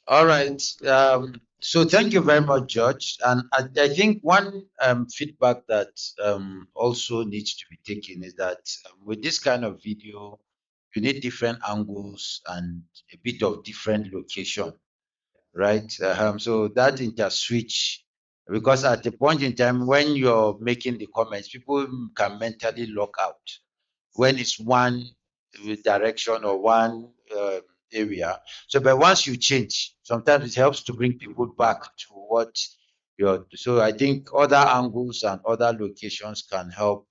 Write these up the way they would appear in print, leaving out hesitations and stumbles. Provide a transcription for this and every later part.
All right. So thank you very much, George. And I think one feedback that also needs to be taken is that with this kind of video, you need different angles and a bit of different location, right? So that interswitch, because at the point in time when you're making the comments, people can mentally lock out when it's one direction or one area. So, but once you change, sometimes it helps to bring people back to what you're. So, I think other angles and other locations can help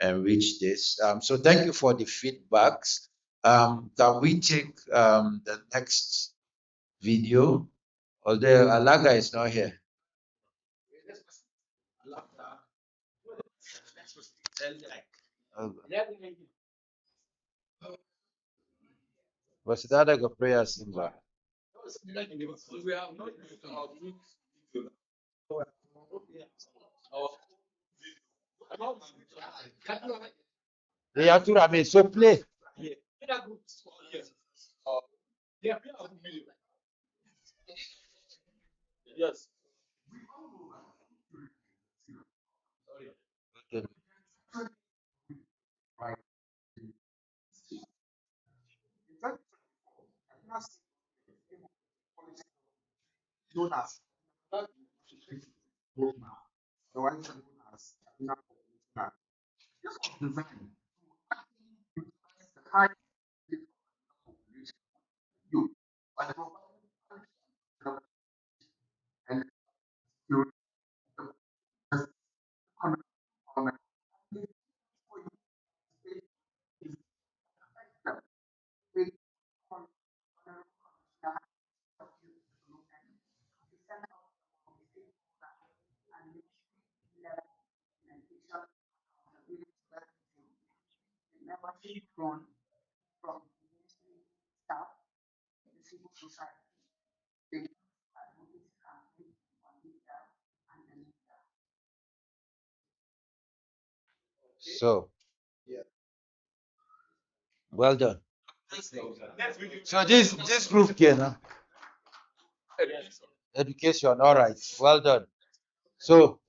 enrich this. So, thank you for the feedbacks. Can we take the next video? Although Alaga is not here. Was that like a prayer symbol? They have to, I mean, so play. Okay. So, well done. So this group can education. All right. Well done. So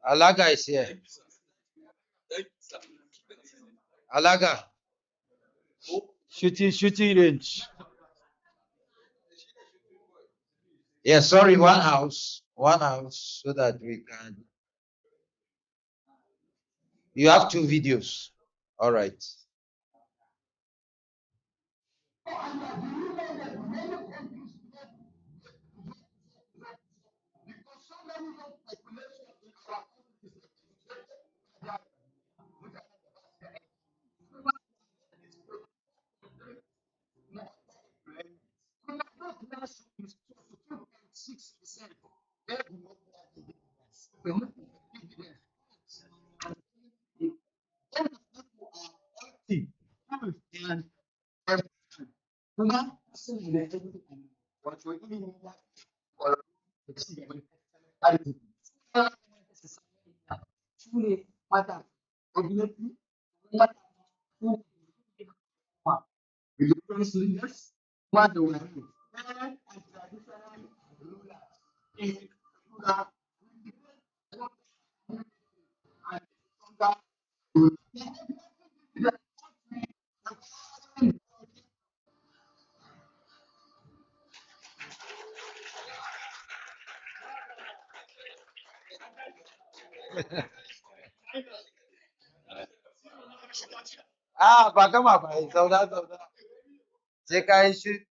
Alaga is here. Alaga. Shooting range. Yeah, sorry, one house, so that we can. You have two videos. All right. Ah, baka mabait. Sauda. Sai ka yi shi.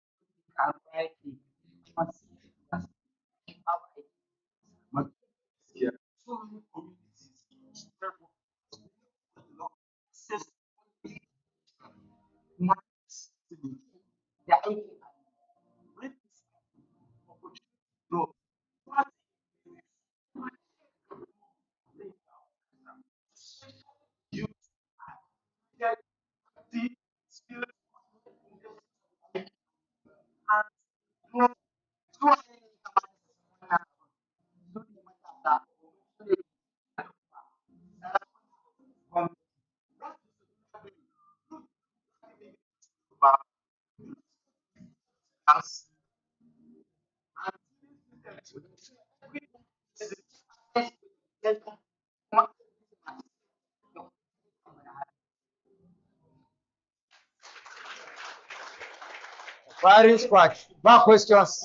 Very squad. More questions.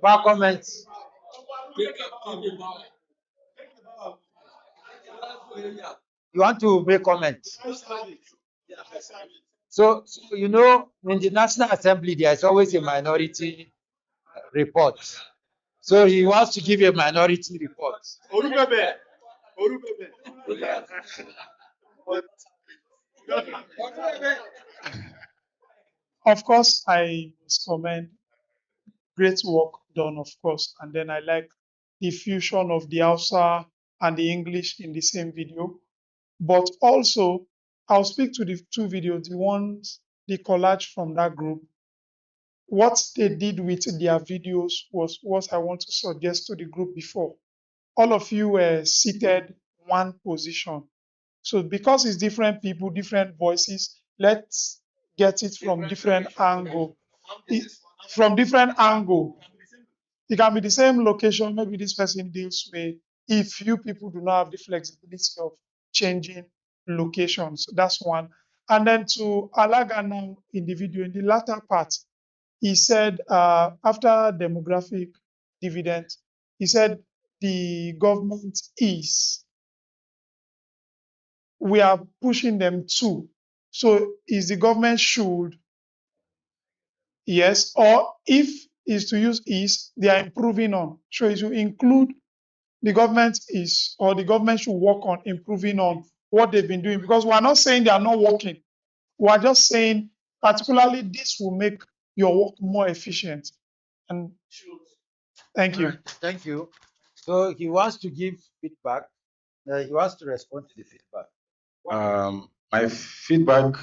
More comments. You want to make comments? So in the National Assembly, there is always a minority report. So he wants to give a minority report. Of course, I must commend great work done, of course. And then I like the fusion of the Hausa and the English in the same video. But also, I'll speak to the two videos, the collage from that group. What they did with their videos was what I want to suggest to the group before. All of you were seated one position. So because it's different people, different voices, let's get it from different angle. From different angle. It can be the same location, maybe this person deals with if you people do not have the flexibility of changing locations. That's one. And then to Alaga now in the video, in the latter part, he said after demographic dividend, he said the government we are pushing them to. So is the government should, yes, or if is to use is, they are improving on. So it should include the government is, or the government should work on improving on what they've been doing. Because we're not saying they are not working. We're just saying, particularly, this will make your work more efficient. And thank you. Thank you. So he wants to give feedback. He wants to respond to the feedback. My feedback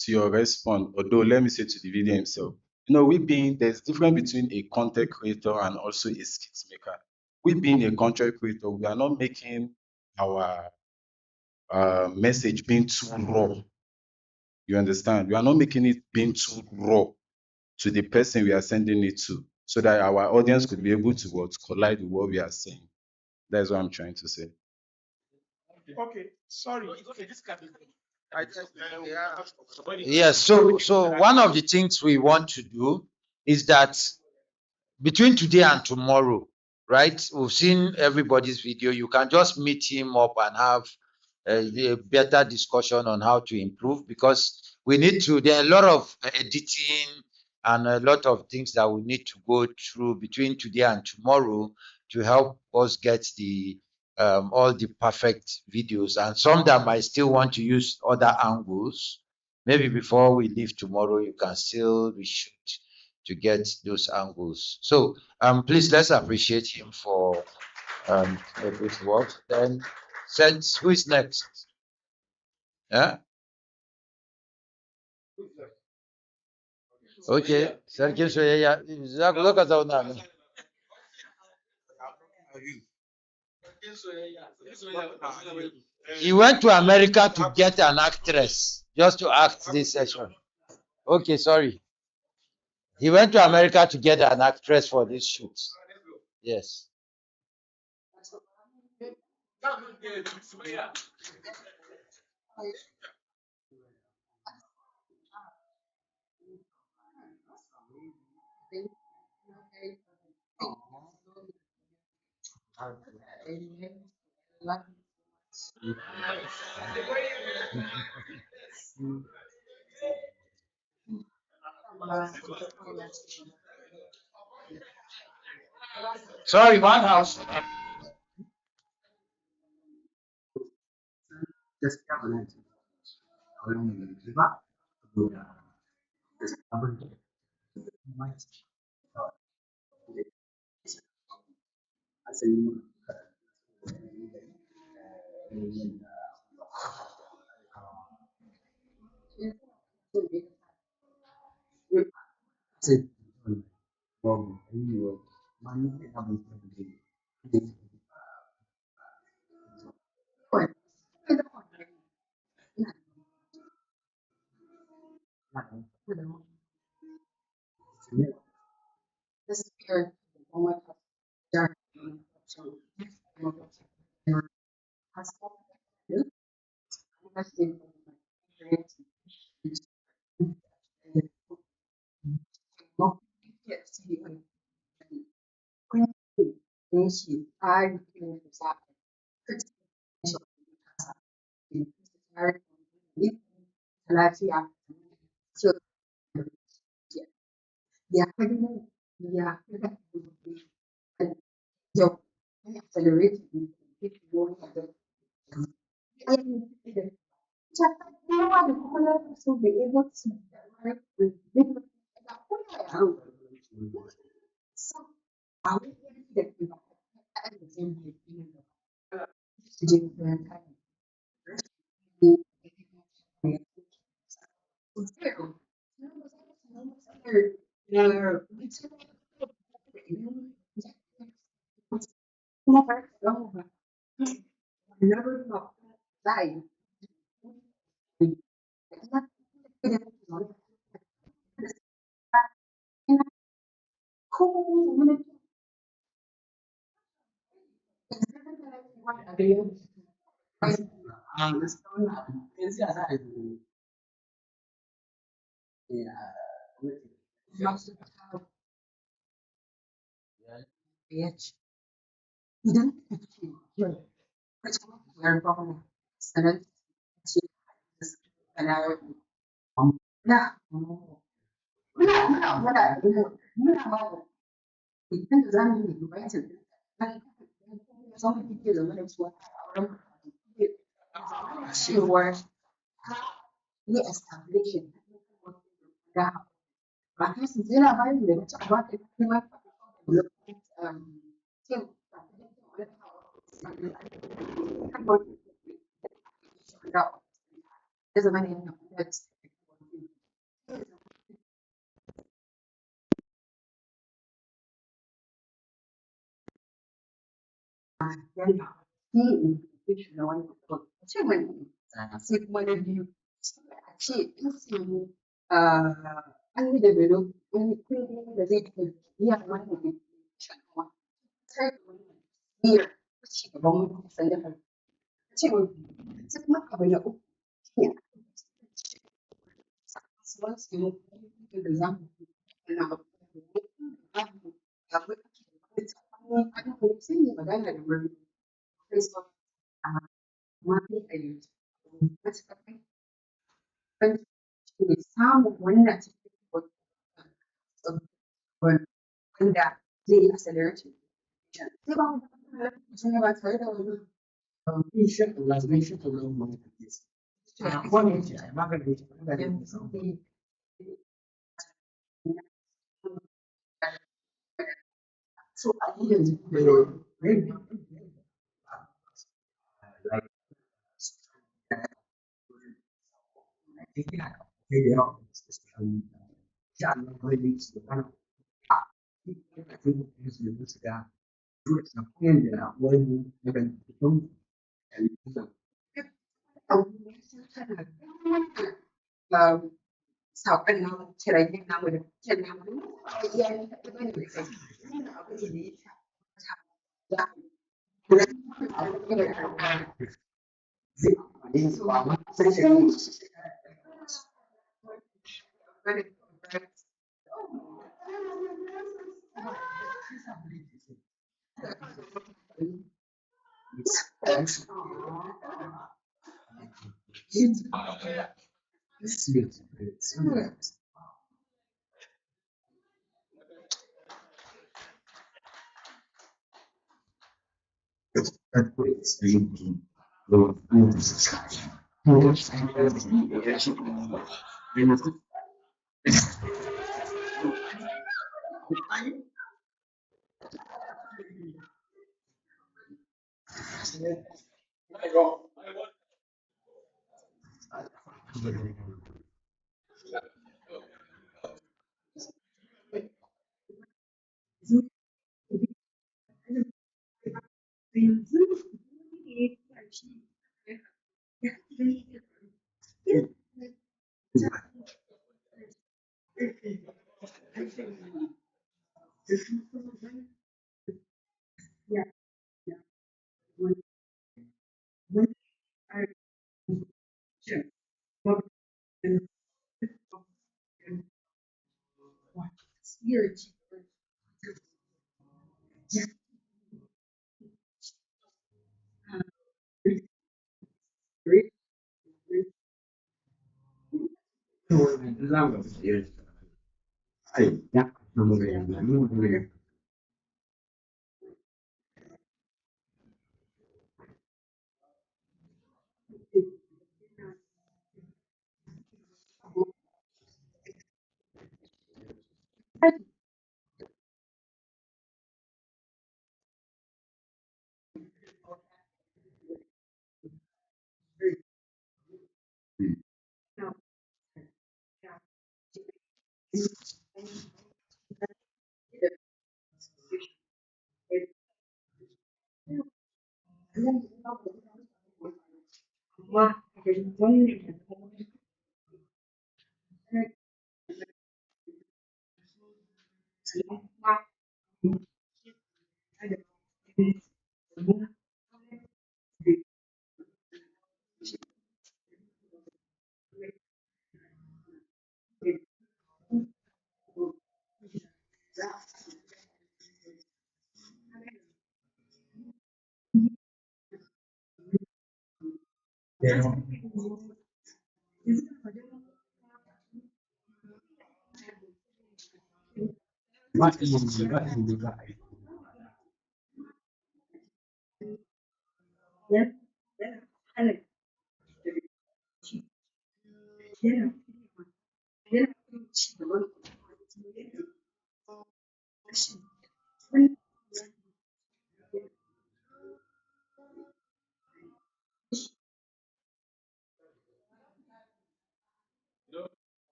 to your response, although let me say to the video himself, there's difference between a content creator and also a skit maker. We being a content creator, we are not making our message being too raw. You understand? We are not making it being too raw to the person we are sending it to, so that our audience could be able to collide with what we are saying. That's what I'm trying to say. Okay, sorry. Yes, so one of the things we want to do is that between today and tomorrow, right? We've seen everybody's video. You can just meet him up and have a better discussion on how to improve, because we need to. There are a lot of editing and a lot of things that we need to go through between today and tomorrow to help us get the all the perfect videos, and some that might still want to use other angles. Maybe before we leave tomorrow, you can still reshoot to get those angles. So please let's appreciate him for his work. Then since who is next? Yeah. Okay. Sarkin soyayya. Za ku zo ka zauna nan. He went to America to get an actress just to act this session. Okay, sorry. He went to America to get an actress for this shoot. Yes. Sorry, one house.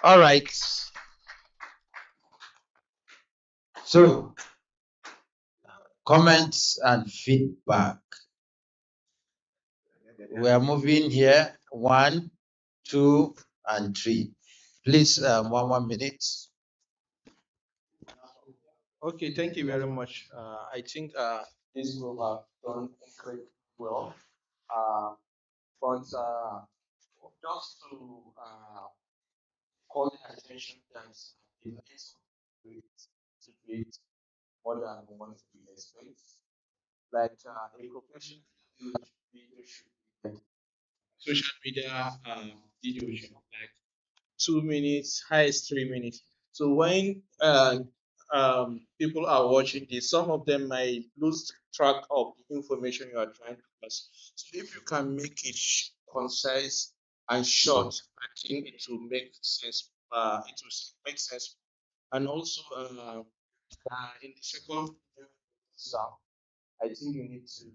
All right. So, comments and feedback. We are moving here. 1, 2, and 3. Please, 1 minute. Okay, thank you very much. I think this group have done incredibly well. But just to call the attention that the needs to create more than one video space. Like a professional video should be like social media video should be like 2 minutes, highest 3 minutes. So when people are watching this, some of them might lose track of the information you are trying to pass. So if you can make it concise and short, I think it will make sense. It will make sense. And also, in the second sound, I think you need to do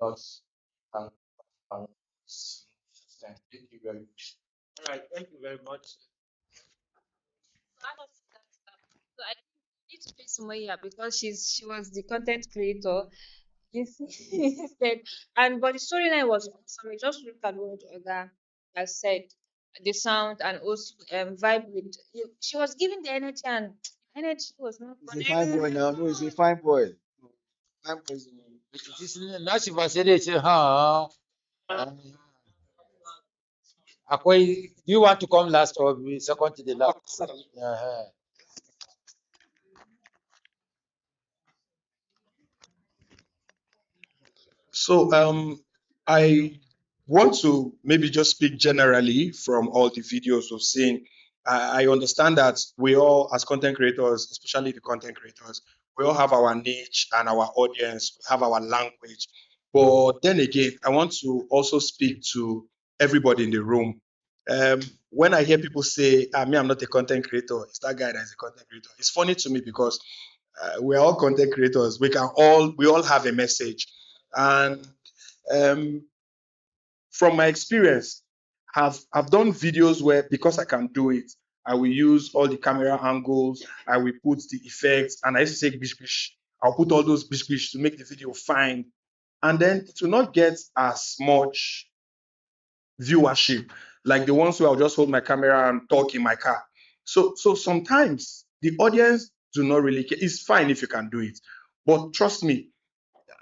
a lot and, and thank you very much. All right, thank you very much. So I need to pay Sumaya because she was the content creator. This instead, and but the storyline was awesome. You just look at what Oga has said, the sound and also vibe with. She was giving the energy and energy was not. He's a fine boy now. No, he's a fine boy. Fine boy. Now she was saying, huh? Akwai, do you want to come last or be second to the last? Uh-huh. So I want to maybe just speak generally from all the videos we've seen. I understand that we all, as content creators, especially the content creators, we all have our niche and our audience, we have our language. But then again, I want to also speak to everybody in the room. When I hear people say, me, I'm not a content creator, it's that guy that's a content creator. It's funny to me because we're all content creators. We all have a message. And um, from my experience, I've done videos where because I can do it, I will use all the camera angles, I will put the effects, and I used to say bish bish. I'll put all those bish bish to make the video fine. And then it will not get as much viewership like the ones where I'll just hold my camera and talk in my car. So sometimes the audience do not really care. It's fine if you can do it. But trust me,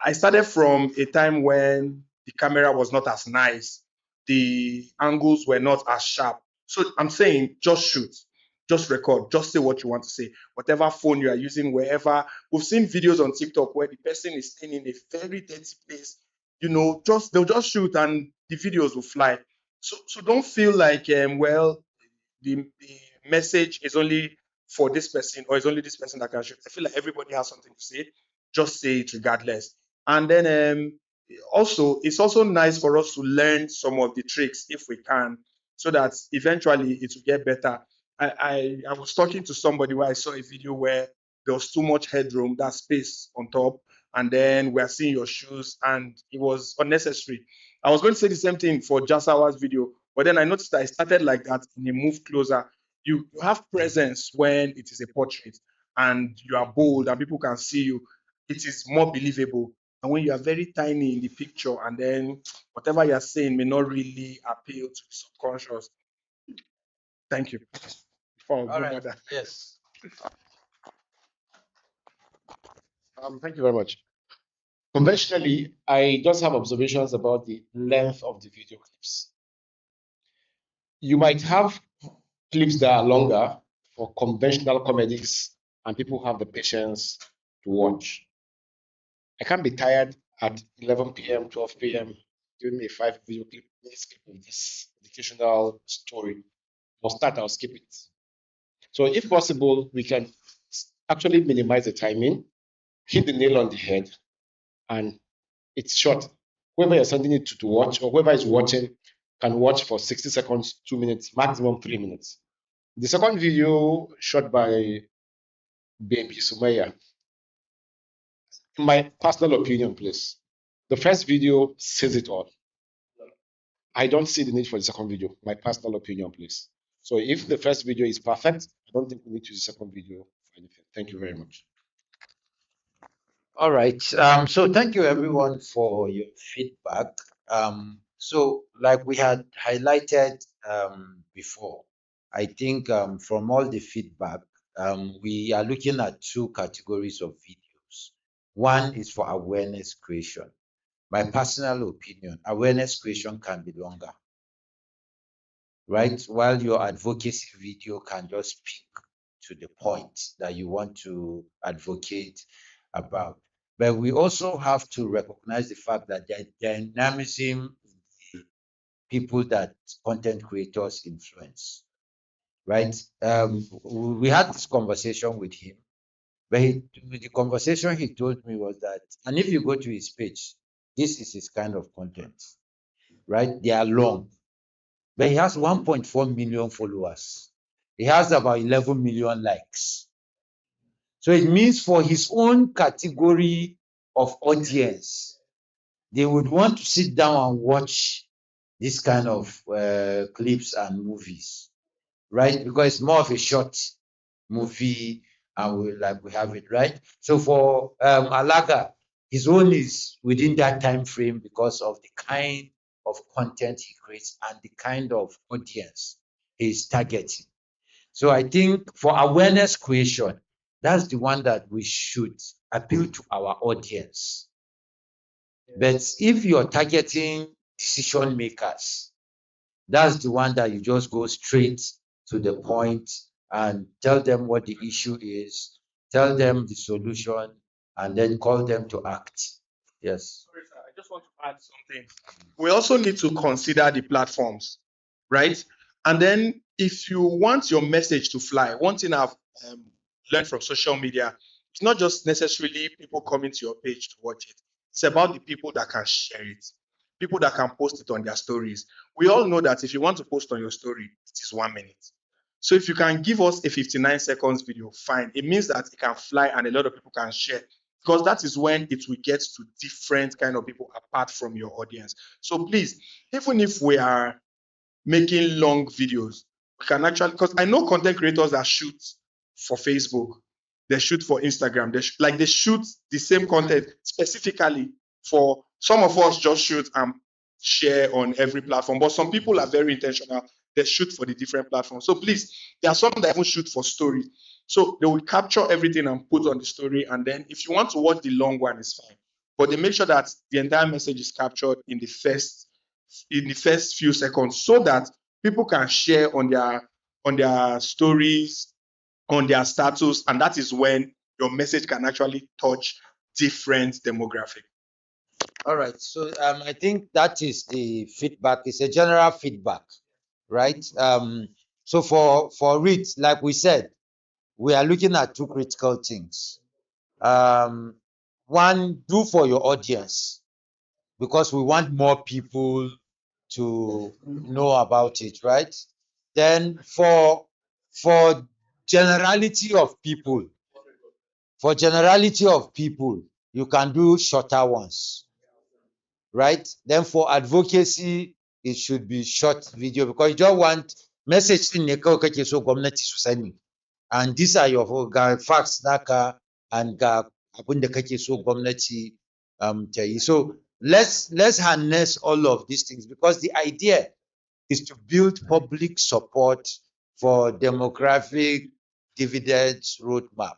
I started from a time when the camera was not as nice, the angles were not as sharp. So I'm saying just shoot, just record, just say what you want to say. Whatever phone you are using, wherever. We've seen videos on TikTok where the person is staying in a very dirty place. Just they'll just shoot and the videos will fly. So don't feel like the message is only for this person or it's only this person that can shoot. I feel like everybody has something to say. Just say it regardless. And then also, it's also nice for us to learn some of the tricks if we can, so that eventually it will get better. I was talking to somebody where I saw a video where there was too much headroom, that space on top, and then we're seeing your shoes, and it was unnecessary. I was going to say the same thing for Jasawa's video, but then I noticed that I started like that in a move closer. You have presence when it is a portrait and you are bold and people can see you. It is more believable. And when you are very tiny in the picture and then whatever you're saying may not really appeal to the subconscious. Thank you. Before I All go right. further. Yes. Thank you very much. Conventionally, I just have observations about the length of the video clips. You might have clips that are longer for conventional comedies, and people have the patience to watch. I can't be tired at 11 p.m., 12 p.m., giving me a 5 video clip, minutes clip of this educational story. I'll skip it. So if possible, we can actually minimize the timing, hit the nail on the head, and it's short. Whoever you're sending it to watch, or whoever is watching, can watch for 60 seconds, 2 minutes, maximum 3 minutes. The second video shot by Baby Sumaya, in my personal opinion, please, the first video says it all. I don't see the need for the second video, my personal opinion, please. So if the first video is perfect, I don't think we need to use the second video for anything. Thank you very much. All right. So thank you everyone for your feedback. So like we had highlighted before, I think from all the feedback, we are looking at two categories of videos. One is for awareness creation. My personal opinion, awareness creation can be longer, right? While your advocacy video can just speak to the point that you want to advocate about. But we also have to recognize the fact that the dynamism in the people that content creators influence, right? We had this conversation with him, but the conversation he told me was that, and if you go to his page, this is his kind of content, right? They are long, but he has 1.4 million followers. He has about 11 million likes. So it means for his own category of audience, they would want to sit down and watch this kind of clips and movies, right? Because it's more of a short movie, and we have it, right? So for Alaga, his own is within that time frame because of the kind of content he creates and the kind of audience he's targeting. So I think for awareness creation, that's the one that we should appeal to our audience. But if you're targeting decision makers, that's the one that you just go straight to the point and tell them what the issue is, tell them the solution, and then call them to act. Yes. Sorry, sir, I just want to add something. We also need to consider the platforms, right? And then if you want your message to fly, one thing I've learned from social media, it's not just necessarily people coming to your page to watch it. It's about the people that can share it, people that can post it on their stories. We all know that if you want to post on your story, it is 1 minute. So if you can give us a 59 seconds video, fine. It means that it can fly and a lot of people can share, because that is when it will get to different kind of people apart from your audience. So please, even if we are making long videos, we can actually, because I know content creators that shoot for Facebook, they shoot for Instagram, they shoot the same content specifically for, some of us just shoot and share on every platform, but some people are very intentional. They shoot for the different platforms. So please, there are some that even shoot for story. So they will capture everything and put on the story. And then if you want to watch the long one, it's fine. But they make sure that the entire message is captured in the first few seconds, so that people can share on their stories, on their status, and that is when your message can actually touch different demographic. All right. So I think that is the feedback. It's a general feedback, right? So for it, like we said, we are looking at two critical things. One, do for your audience, because we want more people to know about it, right? Then for generality of people, you can do shorter ones, right? Then for advocacy, it should be short video, because you don't want message din ne kawai kake so gwamnati su sani, and these are your ga facts naka, and ga abin da kake so gwamnati ta yi. So let's harness all of these things, because the idea is to build public support for demographic dividends roadmap.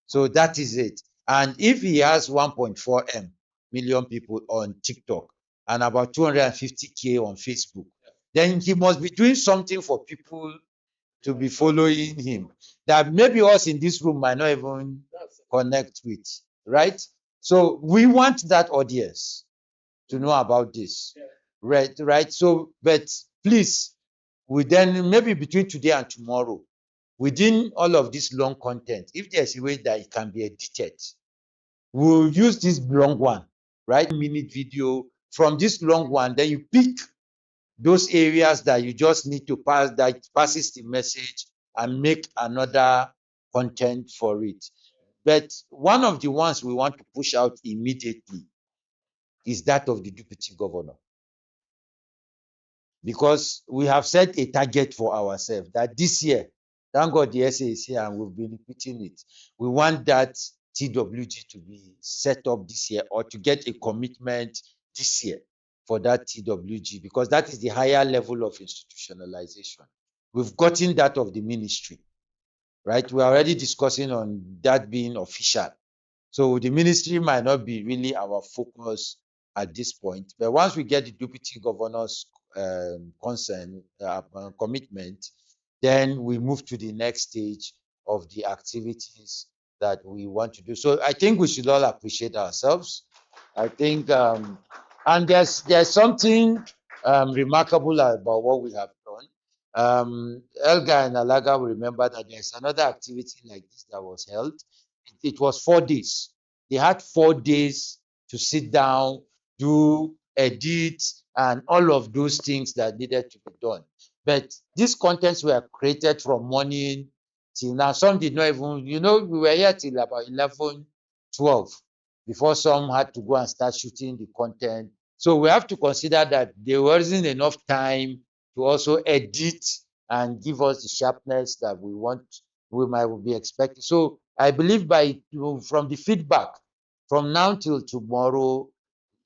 So that is it. And if he has 1.4 million people on TikTok and about 250K on Facebook, then he must be doing something for people to be following him that maybe us in this room might not even connect with, right? So we want that audience to know about this, right? Right. So, but please, we then maybe between today and tomorrow, within all of this long content, if there's a way that it can be edited, we'll use this long one, right? Minute video from this long one, then you pick those areas that you just need to pass that passes the message and make another content for it. But one of the ones we want to push out immediately is that of the deputy governor, because we have set a target for ourselves that this year, thank God the SA is here and we've been repeating it. We want that TWG to be set up this year or to get a commitment this year for that TWG, because that is the higher level of institutionalization. We've gotten that of the ministry, right? We're already discussing on that being official. So the ministry might not be really our focus at this point, but once we get the deputy governor's consent commitment, then we move to the next stage of the activities that we want to do. So I think we should all appreciate ourselves. I think, and there's something remarkable about what we have done. Elga and Alaga will remember that there's another activity like this that was held. It was 4 days. They had 4 days to sit down, do edit, and all of those things that needed to be done. But these contents were created from morning till now. Some did not even, we were here till about 11, 12 before some had to go and start shooting the content. So we have to consider that there wasn't enough time to also edit and give us the sharpness that we might be expecting. So I believe from the feedback, from now till tomorrow,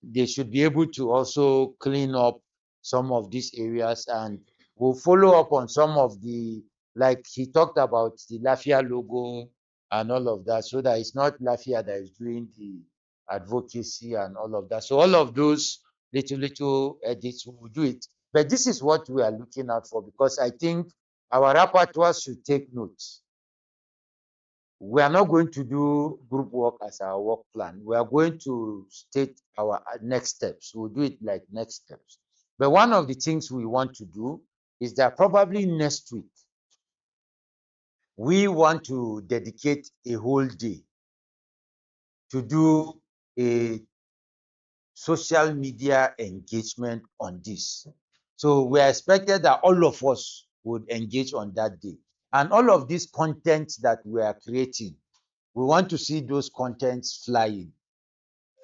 they should be able to also clean up some of these areas, and we'll follow up on some of the, like he talked about the Lafiya logo and all of that, so that it's not Lafiya that is doing the advocacy and all of that. So all of those little edits, we will do it. But this is what we are looking out for, because I think our rapporteurs should take notes. We are not going to do group work as our work plan. We are going to state our next steps. We'll do it like next steps. But one of the things we want to do is that probably next week, we want to dedicate a whole day to do a social media engagement on this. So we are expected that all of us would engage on that day. And all of these contents that we are creating, we want to see those contents flying,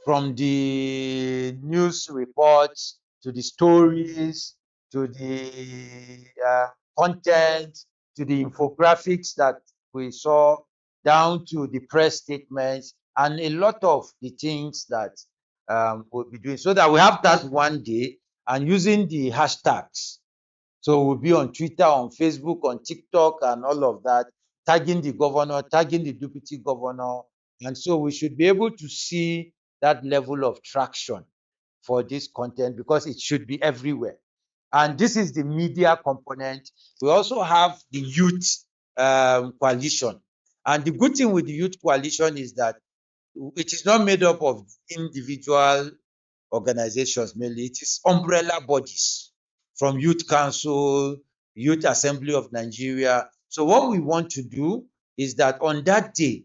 from the news reports to the stories to the content to the infographics that we saw, down to the press statements and a lot of the things that we'll be doing, so that we have that one day and using the hashtags. So we'll be on Twitter, on Facebook, on TikTok, and all of that, tagging the governor, tagging the deputy governor. And so we should be able to see that level of traction for this content, because it should be everywhere. And this is the media component. We also have the youth coalition. And the good thing with the youth coalition is that it is not made up of individual organizations mainly. It is umbrella bodies from Youth Council, Youth Assembly of Nigeria. So what we want to do is that on that day,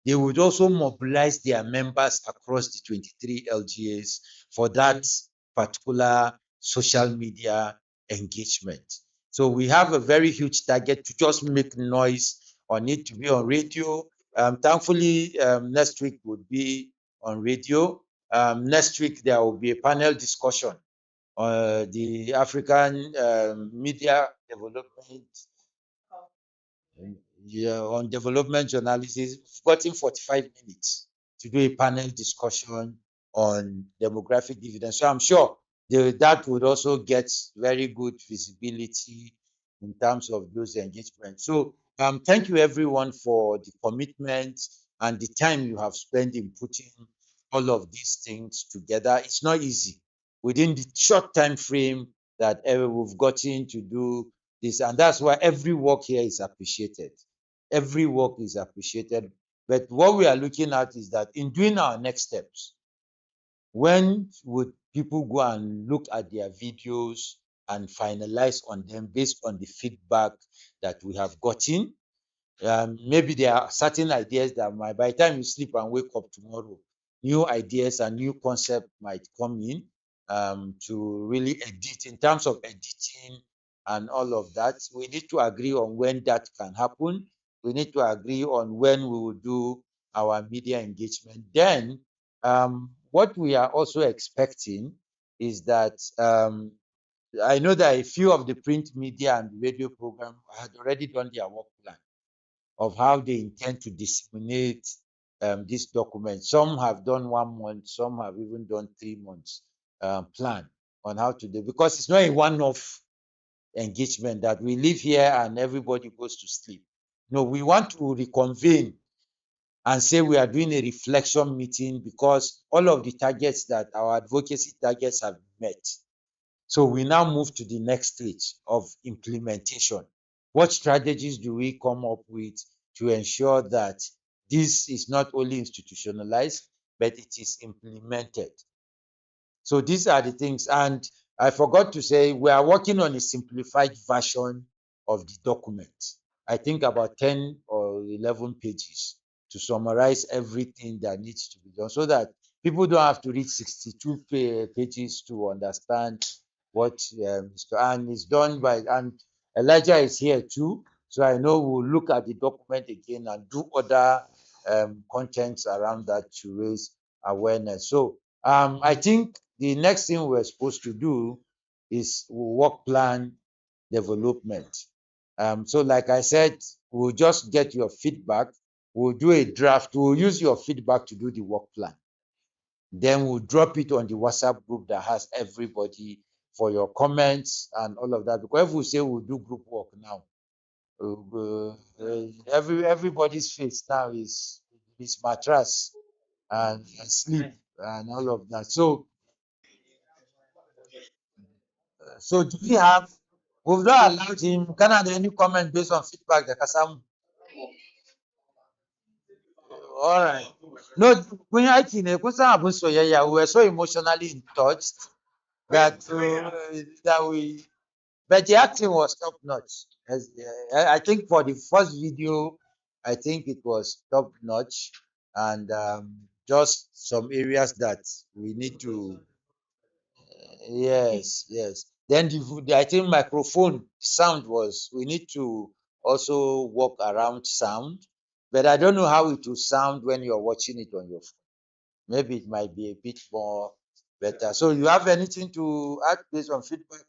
they would also mobilize their members across the 23 LGAs for that particular social media engagement. So we have a very huge target to just make noise on it, to be on radio. Thankfully, next week would be on radio. Next week, there will be a panel discussion on the African media development, on development journalism. We've gotten 45 minutes to do a panel discussion on demographic dividends. So I'm sure that would also get very good visibility in terms of those engagements. So Thank you everyone for the commitment and the time you have spent in putting all of these things together. It's not easy within the short time frame that we've gotten to do this, and that's why every work here is appreciated. Every work is appreciated. But what we are looking at is that in doing our next steps, when would people go and look at their videos and finalize on them based on the feedback that we have gotten? Maybe there are certain ideas that might, by the time you sleep and wake up tomorrow, new ideas and new concept might come in to really edit in terms of editing and all of that. We need to agree on when that can happen. We need to agree on when we will do our media engagement. Then, what we are also expecting is that I know that a few of the print media and radio program had already done their work plan of how they intend to disseminate this document. Some have done 1 month, some have even done 3 months plan on how to do, because it's not a one-off engagement that we live here and everybody goes to sleep. No, we want to reconvene and say we are doing a reflection meeting because all of the targets that our advocacy targets have met. So we now move to the next stage of implementation. What strategies do we come up with to ensure that this is not only institutionalized, but it is implemented? So these are the things. And I forgot to say, we are working on a simplified version of the document. I think about 10 or 11 pages to summarize everything that needs to be done so that people don't have to read 62 pages to understand what and it's done by, and Elijah is here too. So I know we'll look at the document again and do other contents around that to raise awareness. So I think the next thing we're supposed to do is work plan development. So like I said, we'll just get your feedback. We'll do a draft. We'll use your feedback to do the work plan. Then we'll drop it on the WhatsApp group that has everybody for your comments and all of that. Because if we say we'll do group work now, everybody's face now is mattress and sleep and all of that. So do we have? We've not allowed him. Can I have any comment based on feedback that Kasam? All right. No, when I think we were so emotionally touched that that we, but the acting was top notch. I think for the first video, I think it was top notch, and just some areas that we need to. Yes, yes. Then I think microphone sound was, we need to also work around sound, but I don't know how it will sound when you're watching it on your phone. Maybe it might be a bit more better. So you have anything to add based on feedback?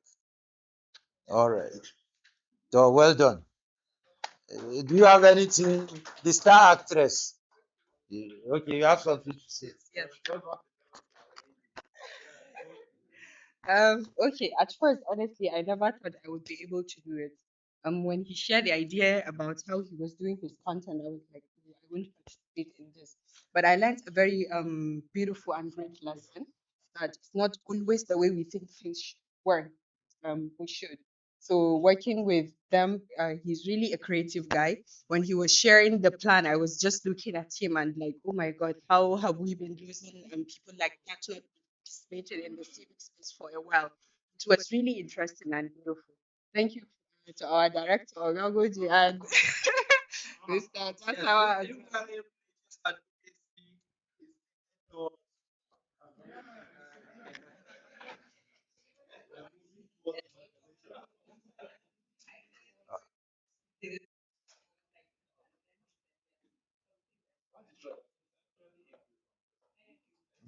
All right. So well done. Do you have anything? The star actress. Okay, you have something to say. Yes. Okay, at first, honestly, I never thought I would be able to do it. When he shared the idea about how he was doing his content, I was like, "No, I won't participate in this." But I learned a very beautiful and great lesson that it's not always the way we think things should work. We should. So working with them, he's really a creative guy. When he was sharing the plan, I was just looking at him and like, oh my God, how have we been losing people like that to participated in the civic space for a while. It was really interesting and beautiful. Thank you to our director, Ogagoji, and Mr. Tasawa.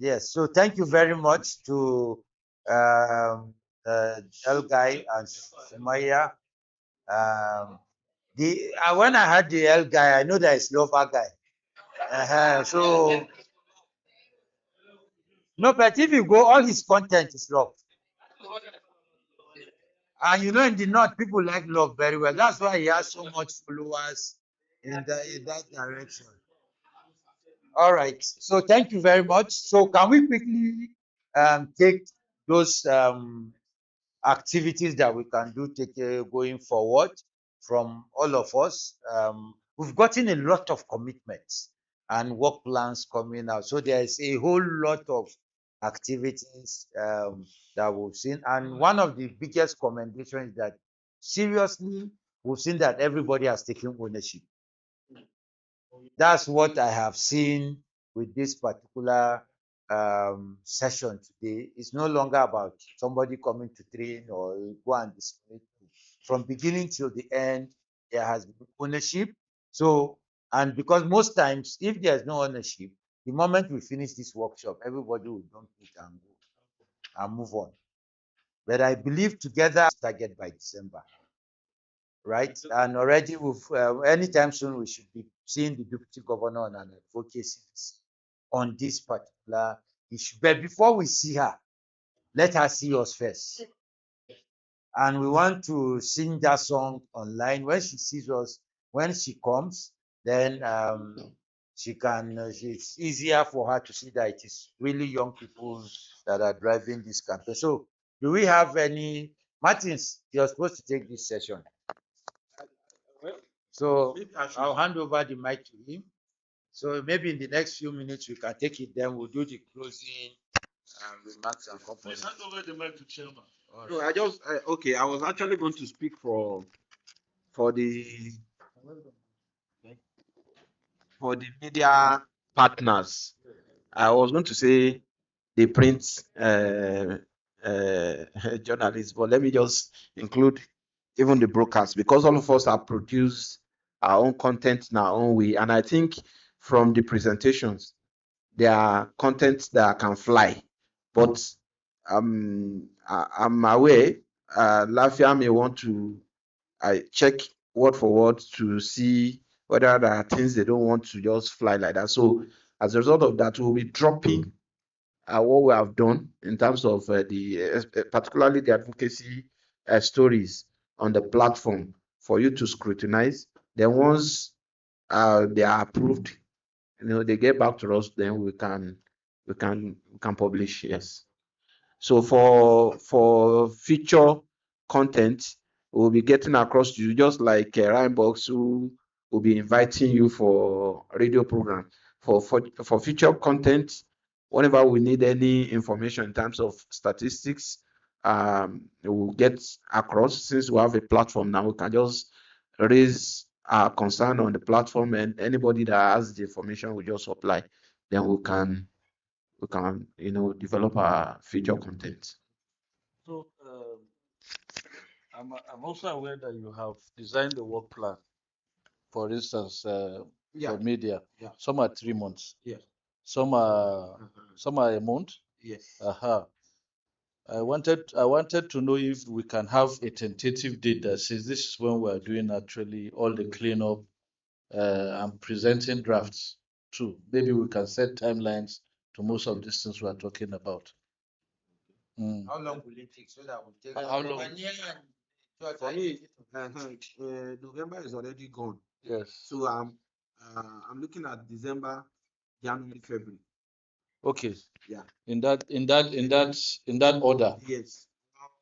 Yes. So thank you very much to El Guy and Sumaya. When I had the L guy, I know that it's lover guy. So no, but if you go, all his content is love. And you know, in the north, people like love very well. That's why he has so much followers in that direction. All right. So thank you very much. So can we quickly take those activities that we can do take going forward from all of us? We've gotten a lot of commitments and work plans coming out. So there's a whole lot of activities that we've seen. And one of the biggest commendations is that seriously, we've seen that everybody has taken ownership. That's what I have seen with this particular session today. It's no longer about somebody coming to train or go and display. From beginning till the end, there has been ownership. So, and because most times, if there's no ownership, the moment we finish this workshop, everybody will dump it and go and move on. But I believe together target by December, right? And already we've anytime soon we should be seeing the deputy governor on an advocacy on this particular issue. But before we see her, let her see us first. And we want to sing that song online. When she sees us, when she comes, then she can. It's easier for her to see that it is really young people that are driving this campaign. So, do we have any? Martins, you're supposed to take this session. So I'll hand over the mic to him. So maybe in the next few minutes we can take it. Then we'll do the closing remarks and components. Hand over the mic to chairman. No, I just okay. I was actually going to speak for the for the media partners. I was going to say the print journalists, but let me just include even the brokers, because all of us have produced our own content in our own way, and I think from the presentations there are contents that can fly, but I'm aware Lafiya may want to check word for word to see whether there are things they don't want to just fly like that. So as a result of that, we'll be dropping what we have done in terms of particularly the advocacy stories on the platform for you to scrutinize. Then once they are approved, they get back to us, then we can publish. Yes. So for future content, we'll be getting across to you, just like Rhinebox, who will be inviting you for radio program. For future content, whenever we need any information in terms of statistics, we'll get across. Since we have a platform now, we can just raise our concern on the platform, and anybody that has the information will just apply. Then we can develop our future content. So I'm also aware that you have designed the work plan. For instance, Yeah. for media, Yeah. some are 3 months, Yes. some are a month. Yes. I wanted to know if we can have a tentative date that says this is when we are doing actually all the cleanup and presenting drafts too. Maybe we can set timelines to most of these things we are talking about. How long will it take so that we'll take How long? 1 year and For me, November is already gone. Yes. So I'm looking at December, January, February. Okay. Yeah. In that order. Yes.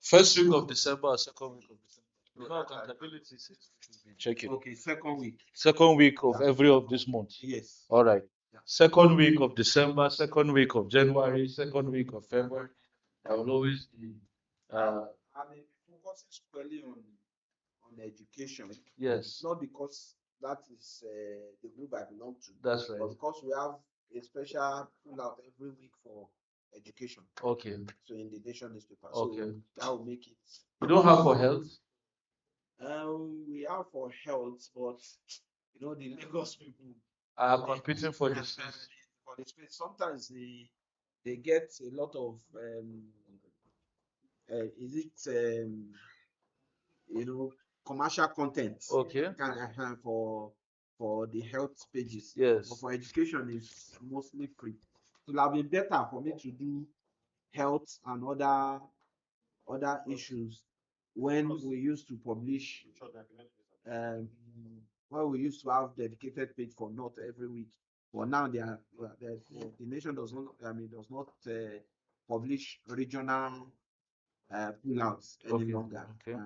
First week of December or second week of December. No accountability says we should be checking. Okay, second week. Second week of every of this month. Yes. All right. Yeah. Second week of December, second week of January, second week of February. I will always be I'm focusing squarely on education. yes. Not because that is the group I belong to. That's right. But because we have a special pull out every week for education. Okay. So in the Nation newspaper. Okay. So that will make it. We don't have for health. We have for health, but the Lagos people Are competing for the space. for the space. Sometimes they get a lot of is it commercial content Okay. for the health pages. Yes. But for education, it's mostly free. It would have been better for me to do health and other issues when we used to publish, um, when we used to have dedicated page for North every week. But now the nation does not, I mean, does not publish regional pullouts any Okay, longer. okay.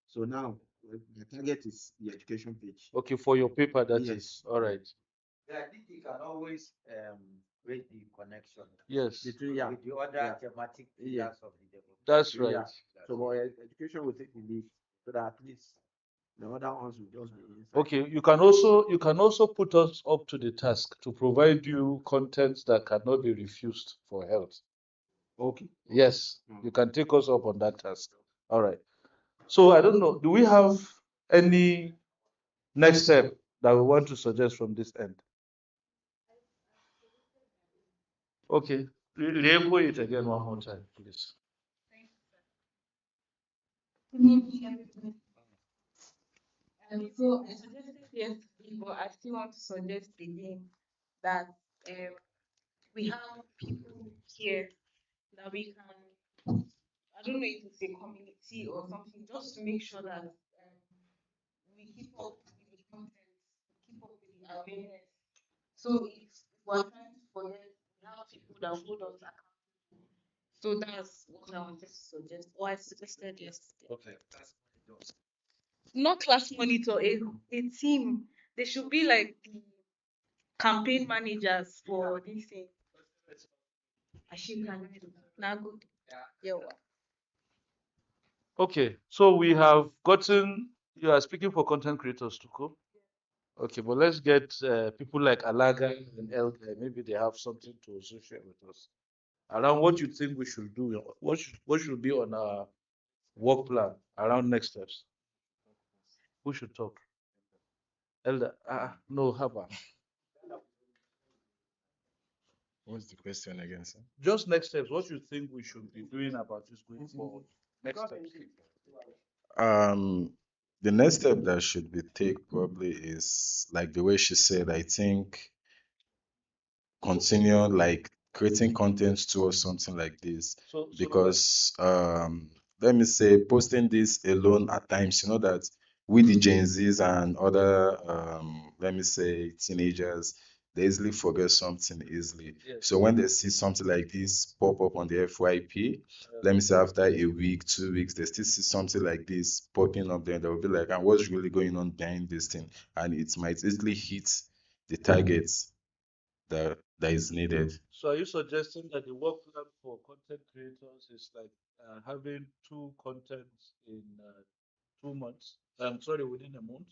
So now the target is the education page. Okay, for your paper, that is Yes. all right. Yeah, I think you can always create the connection Yes, Between, yeah, with the other yeah, thematic yeah, pillars of the development. that's yeah. right. So but education will take the lead so that at least the other ones will just be inside. Okay, you can also put us up to the task to provide you content that cannot be refused for health. Okay. Yes, you can take us up on that task. All right. So I don't know, do we have any next step that we want to suggest from this end? Okay, label it again one more time, please. Good evening, everyone. So I suggested yesterday, but I still want to suggest again that we have people here that we can put, I don't know if it's a community or something, just to make sure that we keep up with the content, keep up with the awareness. So if we're trying to forget, we have people that hold us accountable. So that's what I wanted to suggest, or I suggested yesterday. Okay. Not class monitor, a team. They should be like the campaign managers for this thing. Now good. Yeah. Okay, so we have gotten, you are speaking for content creators to go. Okay, but let's get people like Alaga and Elga. Maybe they have something to associate with us around what you think we should do. What should be on our work plan around next steps? Who should talk? Elder, no, Haba. What's the question again, sir? Just next steps. What you think we should be doing about this going forward? Next steps. Um, the next step that should be take probably is like the way she said, I think continue like creating content towards something like this So because let me say posting this alone at times, you know that we the Gen Zs and other let me say teenagers, they easily forget something easily. yes. So when they see something like this pop up on the FYP, let me say after a week, 2 weeks, they still see something like this popping up there, they'll be like, and what's really going on behind this thing? And it might easily hit the targets that is needed. So are you suggesting that the work plan for content creators is like having two contents in 2 months? I'm sorry, within a month,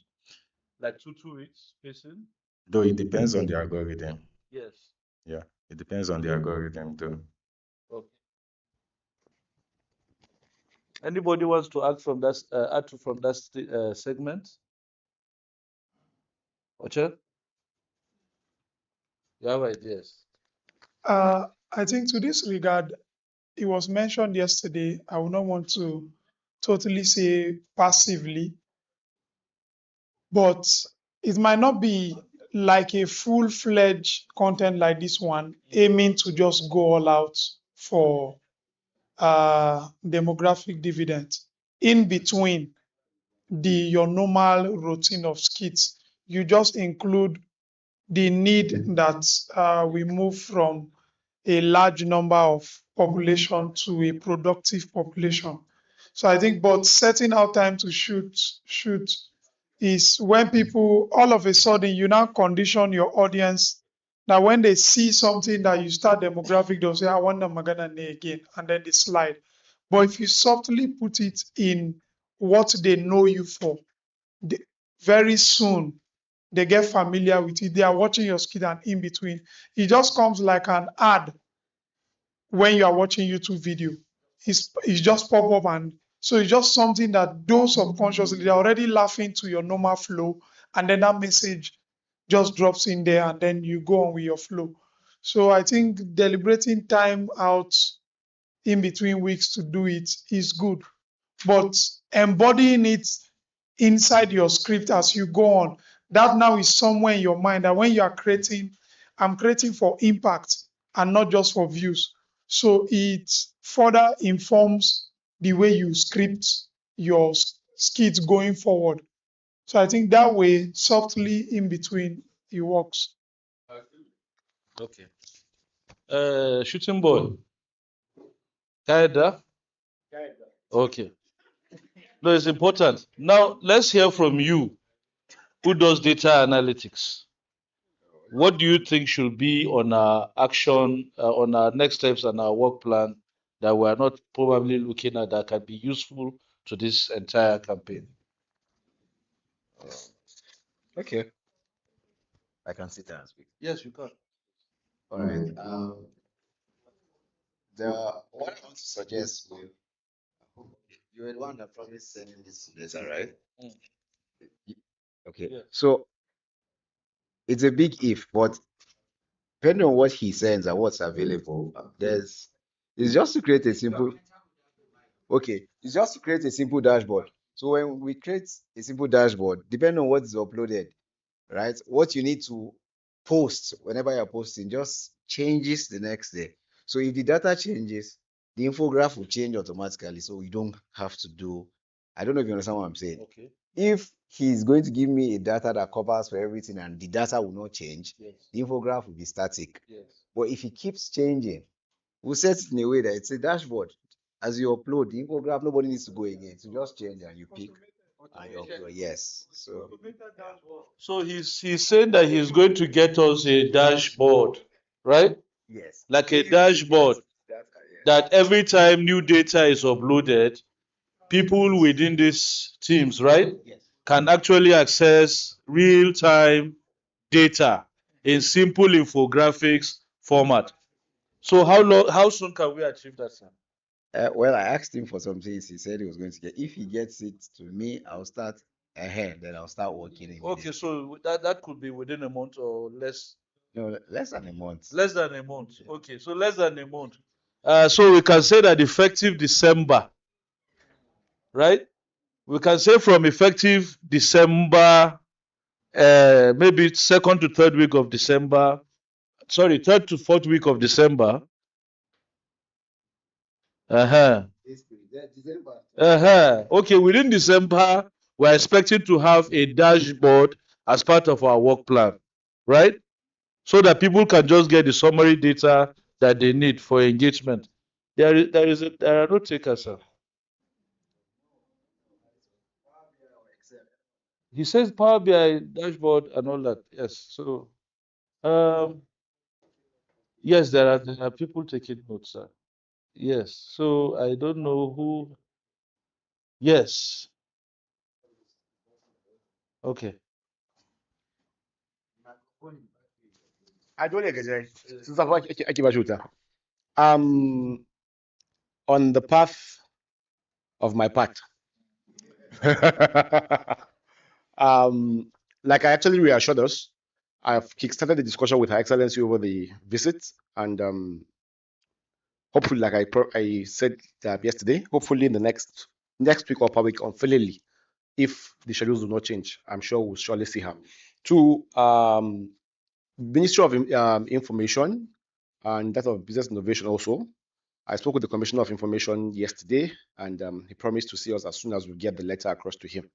like 2 weeks spacing? Though it depends on the algorithm. Yes. Yeah, it depends on the algorithm though. Okay. Anybody wants to add from that from that segment? Ocha, you have ideas? I think to this regard, it was mentioned yesterday. I would not want to totally say passively, but it might not be like a full-fledged content like this one, aiming to just go all out for demographic dividend. In between your normal routine of skits, you just include the need that we move from a large number of population to a productive population. So I think, but setting out time to shoot is when people all of a sudden you now condition your audience that when they see something that you start demographic, they'll say, I want the Magana again, and then they slide. But if you softly put it in what they know you for, they, very soon they get familiar with it. They are watching your skit and in between. It just comes like an ad when you are watching YouTube video. It's just pop up, and so it's just something that those subconsciously they're already laughing to your normal flow, and then that message just drops in there and then you go on with your flow. So I think deliberating time out in between weeks to do it is good, but embodying it inside your script as you go on, that now is somewhere in your mind that when you are creating, I'm creating for impact and not just for views. So it further informs the way you script your skits going forward. So I think that way, softly in between, it works. Okay. Shooting boy. Kaida? Okay. No, it's important. Now let's hear from you, who does data analytics. What do you think should be on our action, on our next steps and our work plan that we are not probably looking at that can be useful to this entire campaign? Okay, I can sit down and speak. Yes, you can. All right. The what I want to suggest with you were the one that probably sending this letter, right? Mm. Okay. Yeah. So it's a big if, but depending on what he sends and what's available, it's just to create a simple. Okay, it's just to create a simple dashboard. So when we create a simple dashboard, depending on what is uploaded, right? What you need to post whenever you're posting just changes the next day. So if the data changes, the infograph will change automatically. So you don't have to do, I don't know if you understand what I'm saying. Okay. If he's going to give me a data that covers for everything and the data will not change, Yes. the infograph will be static. Yes. But if he keeps changing, we'll set it in a way that it's a dashboard. As you upload the infograph, nobody needs to go again. So just change and you pick and you upload. Yes. So he's saying that he's going to get us a dashboard, right? Yes. Like a dashboard that every time new data is uploaded, people within these teams, right, Yes. can actually access real-time data in simple infographics format. So how soon can we achieve that, sir? Well, I asked him for some things. He said he was going to get. If he gets it to me, I'll start ahead. Then I'll start working immediately. Okay, so that could be within a month or less. No, less than a month. Less than a month. Okay, so less than a month. So we can say that effective December, right? We can say from effective December, maybe second to third week of December. Sorry, third to fourth week of December. Uh-huh. December. Okay, within December, we're expecting to have a dashboard as part of our work plan, right? So that people can just get the summary data that they need for engagement. There are no takers, sir. He says Power BI dashboard and all that. Yes. So, um, yes, there are people taking notes, sir. Yes. So I don't know who. Yes. Okay. Um, on the path of my path. Like I actually reassured us, I've kickstarted the discussion with Her Excellency over the visit, and hopefully, like I said yesterday, hopefully in the next week or per week, unfailingly, if the schedules do not change, I'm sure we'll surely see her. To Ministry of Information and that of Business Innovation also. I spoke with the Commissioner of Information yesterday, and he promised to see us as soon as we get the letter across to him.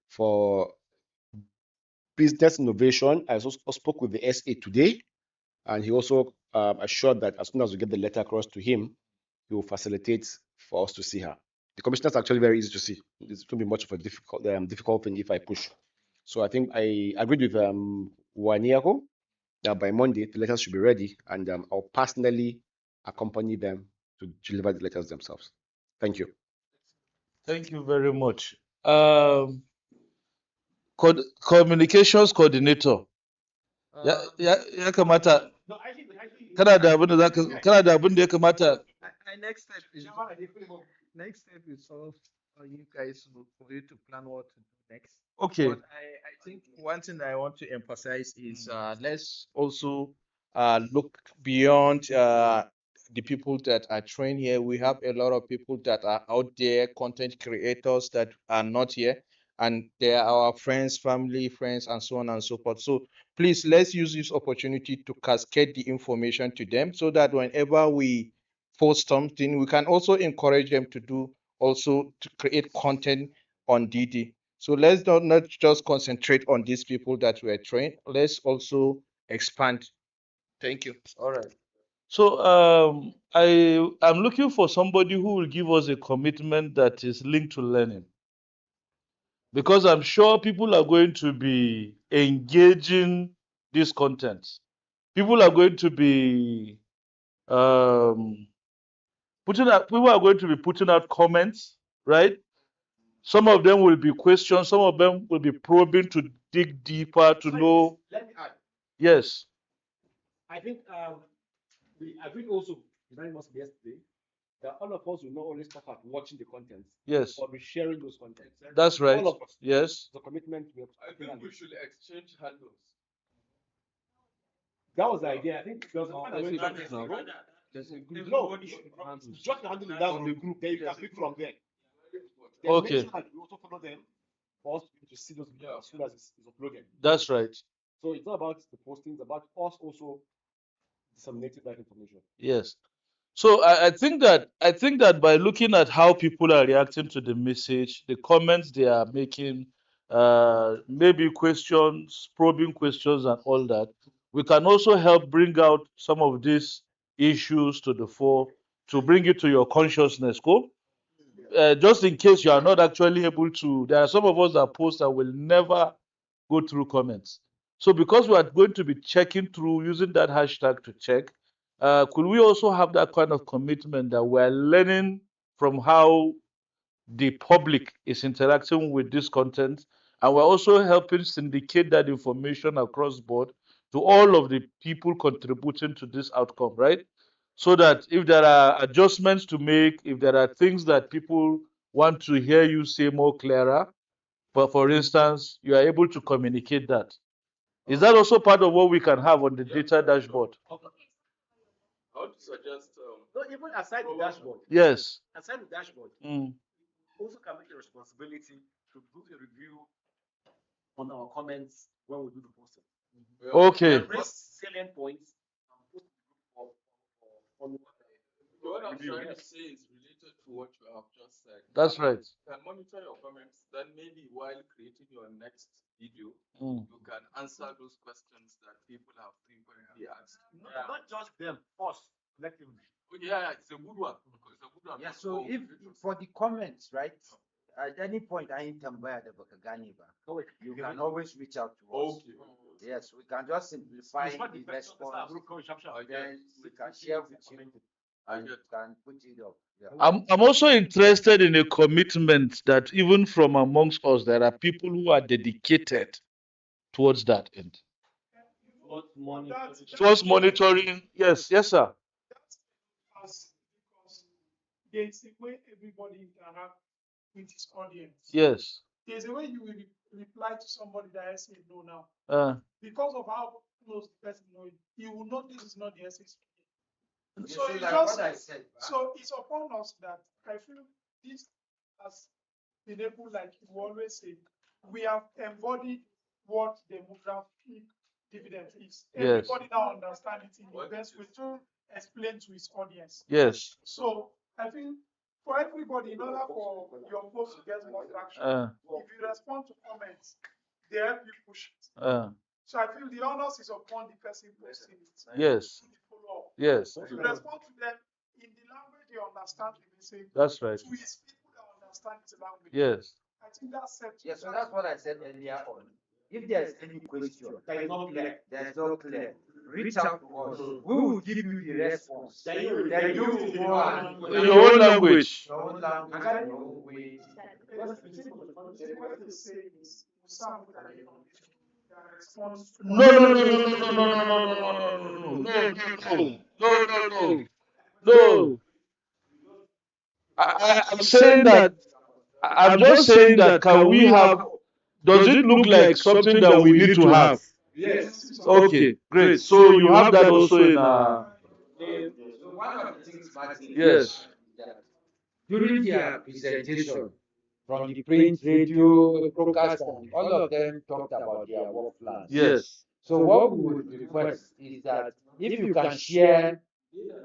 For business innovation, I also spoke with the SA today, and he also assured that as soon as we get the letter across to him, he will facilitate for us to see her. The commissioner is actually very easy to see. It's going to be much of a difficult thing if I push. So I think I agreed with Waniako that by Monday the letters should be ready, and I'll personally accompany them to deliver the letters themselves. Thank you. Thank you very much. Communications coordinator. Ya kamata kana da abin da ya kamata. My next step is all for you guys for you to plan what to do next. Okay. But I think one thing that I want to emphasize is let's also look beyond the people that are trained here. We have a lot of people that are out there, content creators that are not here, and they are our friends, family, friends, and so on and so forth. So please let's use this opportunity to cascade the information to them so that whenever we post something, we can also encourage them to do also to create content on DD. So let's not just concentrate on these people that were trained. Let's also expand. Thank you. All right. So I'm looking for somebody who will give us a commitment that is linked to learning, because I'm sure people are going to be engaging this content. People are going to be um, putting out. People are going to be putting out comments, right? Some of them will be questions. Some of them will be probing to dig deeper to know. Let me add. Yes. I think we agreed also very much yesterday that all of us will not always talk about watching the content, Yes. but be sharing those contents. That's right. All of us. Yes. The commitment we have. I think we should exchange handles. That was the idea. I think there was a There's a point group that now. there's a group. No, just the handle is that on the group. Then you can pick from there. Then make Okay. sure that you also follow them for us to see those videos as soon as it's uploaded. That's right. So it's not about the posting, it's about us also disseminating that information. Yes. So I think that by looking at how people are reacting to the message, the comments they are making, maybe questions, probing questions, and all that, we can also help bring out some of these issues to the fore to bring it to your consciousness. Go. Just in case you are not actually able to, there are some of us that post that will never go through comments. So because we are going to be checking through using that hashtag to check, could we also have that kind of commitment that we're learning from how the public is interacting with this content, and we're also helping syndicate that information across board to all of the people contributing to this outcome, right? So that if there are adjustments to make, if there are things that people want to hear you say more clearer, but for instance, you are able to communicate that. Is that also part of what we can have on the data dashboard? I want to suggest No, even aside the dashboard. Yes. Aside the dashboard, Mm. also can make a responsibility to do a review on our comments when we do the posting. Okay. And raise salient points and post for what I'm review. trying to say is related to what you have just said. That's right. You can monitor your comments, then maybe while creating your next video, Mm. you can answer those questions that people have frequently asked. Not just them, us collectively. Oh, yeah, it's a good one. It's a good one. Yeah, so if for the comments, right? At any point, I tambaya da baka gane ba, you can always reach out to us. Okay. Yes, we can just simplify the response, then we can share with you, and you can put it up. Yeah. I'm also interested in a commitment that even from amongst us, there are people who are dedicated towards that end. Towards monitoring. Yes, yes, sir. Because there's a way everybody interact with his audience. Yes. There's a way you will reply to somebody that I say no now. Because of how close the person knows, you will know this is not the essence. So it's like just what I said, so it's upon us that I feel this has been able, like you always say, we have embodied what demographic dividend is. Yes. Everybody now understands it in the best way to explain to his audience. Yes. So I feel for everybody, in order for your post to get more traction, if you respond to comments, they help you push it. So I feel the onus is upon the person posting it. Yes. To follow up. Yes. If you respond to them in the language they understand the message, That's right. to his people that understand the language. Yes. I think that's set. Yes, so that's what I said earlier on. If there's any question that is not clear, reach out to us. We will give you the response. Then you will In your own language. your own language, your way. What they say is No, no, no, no, no, no, no, no, no, no, no. I'm saying that. I'm just saying that. Can we have? Does it look like something that we need to have? Yes. Okay, great. So you have that also in So one of the things, Martin, yes. that during their presentation from the print, radio, broadcast, and all of them talked about their work plans. Yes. So what we would request is that if you can share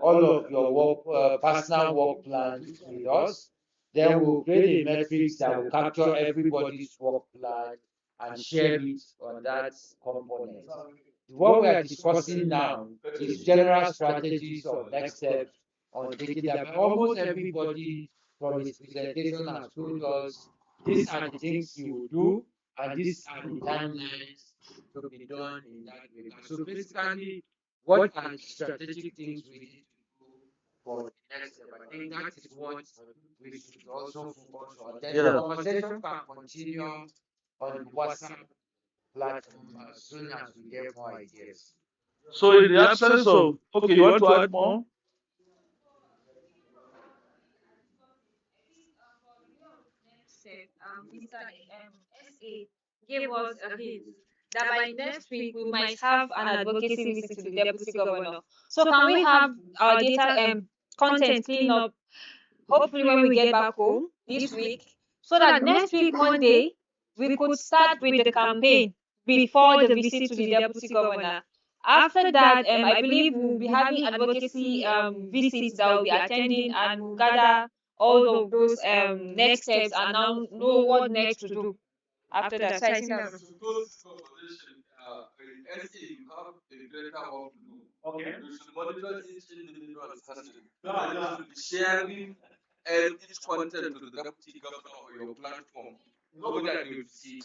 all of your work, personal work plans with us, Then we'll create a metrics that will capture everybody's work plan and share it on that component. What we are discussing now is general strategies of next steps on taking that. But almost everybody from his presentation has told us these are the things he will do and these are the timelines to be done in that regard. So basically, what are the strategic things we need to do for the next step? I think that is what we should also focus on. Then the conversation can continue on the WhatsApp platform as soon as we get more ideas. So in the absence of, okay, you want to add more? Mr. SA gave us a hint that by next week we might have an advocacy visit to the deputy governor. So can we have our data content clean up hopefully when we get back home this week, so that next week Monday we could start with the campaign before the visit to the deputy governor. After that, I believe we'll be having advocacy visits that will be attending, and we'll gather all of those next steps and now know what next to do after that. So I think that's SA, you have a greater work to do. Okay. You should monitor each individual person. No, you should be sharing each content to the deputy governor or your platform so that you see,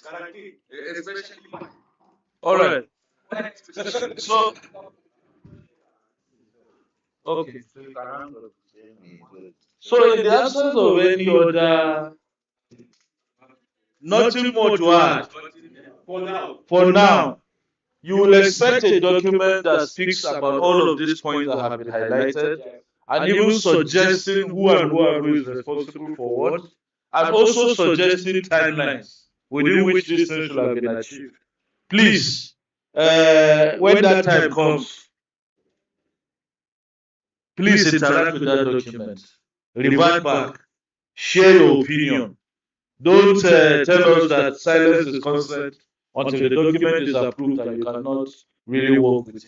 especially mine. All right. So, okay. So in the absence of any other, nothing more to add. For now, you will expect a document that speaks about all of these points that have been highlighted, and even suggesting who is responsible for what, and also suggesting timelines within which these things should have been achieved. Please, when that time comes, please interact with that document. Revert back. Share your opinion. Don't tell us that silence is consent until the document is approved and you cannot really work with it.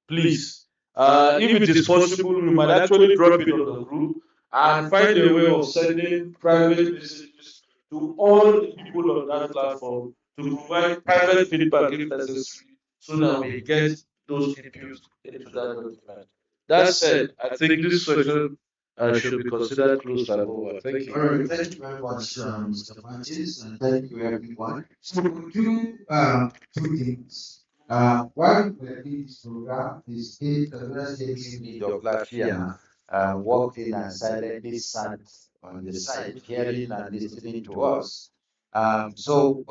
Please, if it is possible, we might actually drop it on the group and find a way of sending private messages to all the people on that platform to provide private feedback if necessary so that we get those inputs into that document. That said, I think this session should be considered closed and over. Thank All you. right, thank you very much, Mr. Martins, and thank you, everyone. So we do two things. While we are doing this program, the state, Kaduna State Team Lead of Lafiya walked in and silently sat on the side, hearing and listening to us. We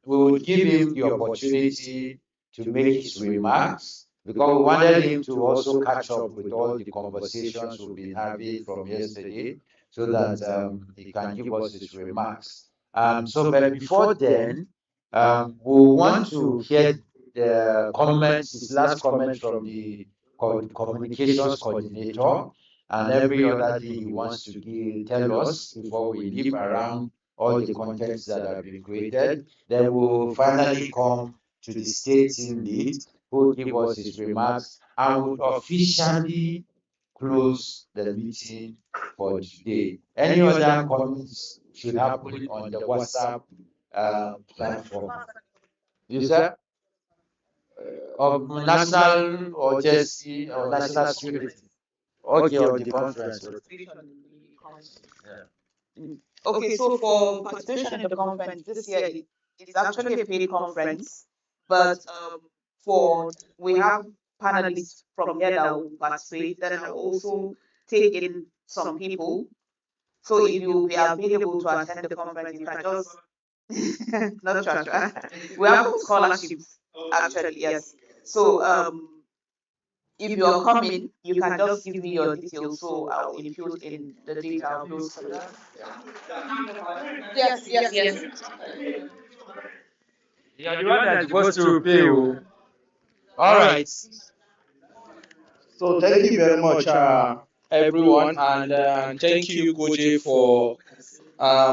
would give him the opportunity to make his remarks because we wanted him to also catch up with all the conversations we've been having from yesterday so that he can give us his remarks. But before then, we want to hear the comments, his last comments from the communications coordinator and every other thing he wants to tell us before we leave around all the contents that have been created. Then we'll finally come to the state team lead who will give us his remarks and would officially close the meeting for today. Any other comments should happen on the WhatsApp platform. Is that of national or just or national security? Okay, on the conference. Okay, so for participation in the conference this year, it's actually a paid conference, but for we have panelists from here that will participate. Then I'll also take in some people. So if you be available to attend the conference, you can just not transfer. We have scholarships actually, yes. So if you are coming, you can just give me your details so I'll input in the data upload. Yes, yes, yes. Yeah, the one that's supposed to pay. Oh. All right. So thank you very much, everyone, and thank you, Koje, for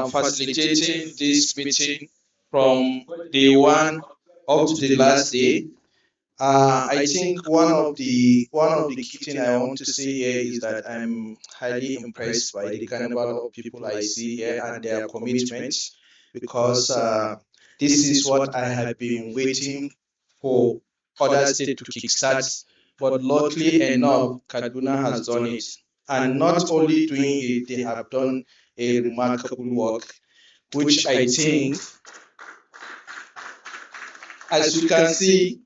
facilitating this meeting from day one up to the last day. I think one of the key thing I want to say here is that I'm highly impressed by the caliber of people I see here and their commitment, because this is what I have been waiting for other states to kickstart. But luckily enough, Kaduna has done it, and not only doing it, they have done a remarkable work, which I think, as you can see,